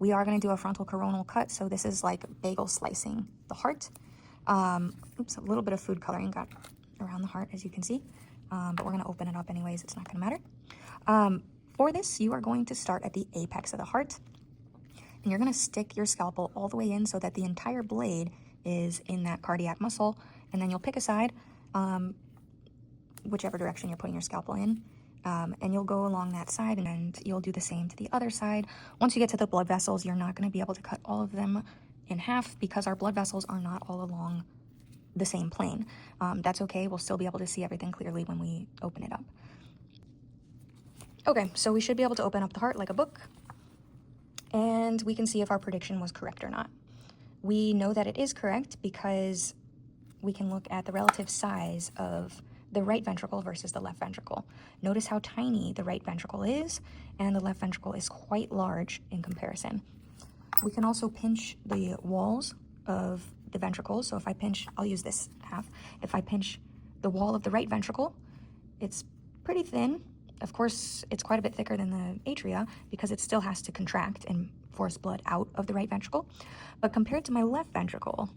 We are going to do a frontal coronal cut, so this is like bagel slicing the heart. Oops, a little bit of food coloring got around the heart, as you can see, but we're going to open it up anyways. It's not going to matter. For this, you are going to start at the apex of the heart, and you're going to stick your scalpel all the way in so that the entire blade is in that cardiac muscle, and then you'll pick a side, whichever direction you're putting your scalpel in. And you'll go along that side, and you'll do the same to the other side. Once you get to the blood vessels, you're not going to be able to cut all of them in half because our blood vessels are not all along the same plane. That's okay. We'll still be able to see everything clearly when we open it up. Okay, so we should be able to open up the heart like a book, and we can see if our prediction was correct or not. We know that it is correct because we can look at the relative size of the right ventricle versus the left ventricle. Notice how tiny the right ventricle is, and the left ventricle is quite large in comparison. We can also pinch the walls of the ventricles. So if I pinch, I'll use this half. If I pinch the wall of the right ventricle, it's pretty thin. Of course, it's quite a bit thicker than the atria because it still has to contract and force blood out of the right ventricle. But compared to my left ventricle,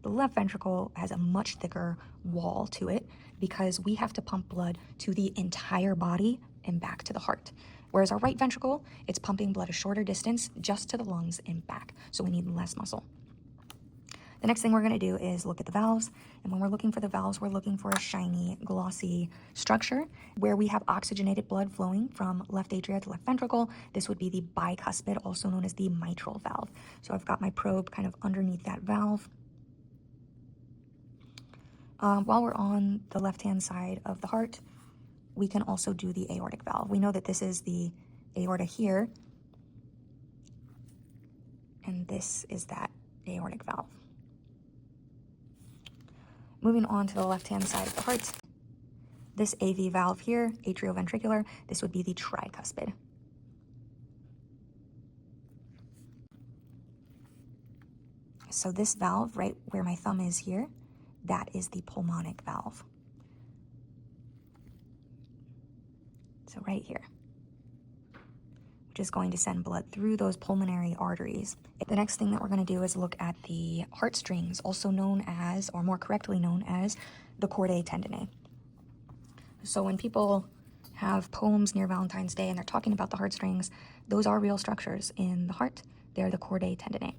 the left ventricle has a much thicker wall to it because we have to pump blood to the entire body and back to the heart. Whereas our right ventricle, it's pumping blood a shorter distance just to the lungs and back. So we need less muscle. The next thing we're going to do is look at the valves. And when we're looking for the valves, we're looking for a shiny, glossy structure where we have oxygenated blood flowing from left atria to left ventricle. This would be the bicuspid, also known as the mitral valve. So I've got my probe kind of underneath that valve. While we're on the left-hand side of the heart, we can also do the aortic valve. We know that this is the aorta here, and this is that aortic valve. Moving on to the left-hand side of the heart, this AV valve here, atrioventricular, this would be the tricuspid. So this valve, right where my thumb is here, that is the pulmonic valve. So right here, which is going to send blood through those pulmonary arteries. The next thing that we're going to do is look at the heartstrings, also known as, or more correctly known as, the chordae tendineae. So when people have poems near Valentine's Day and they're talking about the heartstrings, those are real structures in the heart. They're the chordae tendineae.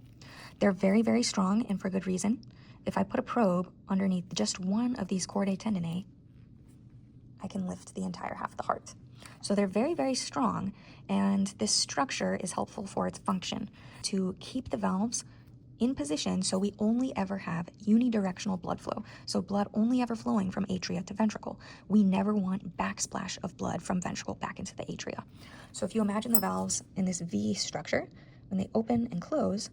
They're very, very strong, and for good reason. If I put a probe underneath just one of these chordae tendineae, I can lift the entire half of the heart. So they're very, very strong, and this structure is helpful for its function to keep the valves in position so we only ever have unidirectional blood flow. So blood only ever flowing from atria to ventricle. We never want backsplash of blood from ventricle back into the atria. So if you imagine the valves in this V structure, when they open and close,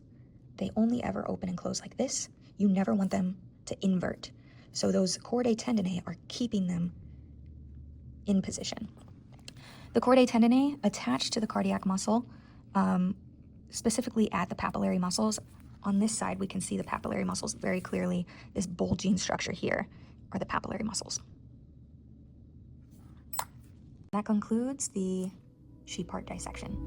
they only ever open and close like this. You never want them to invert. So those chordae tendineae are keeping them in position. The chordae tendineae attach to the cardiac muscle, specifically at the papillary muscles. On this side, we can see the papillary muscles very clearly. This bulging structure here are the papillary muscles. That concludes the sheep heart dissection.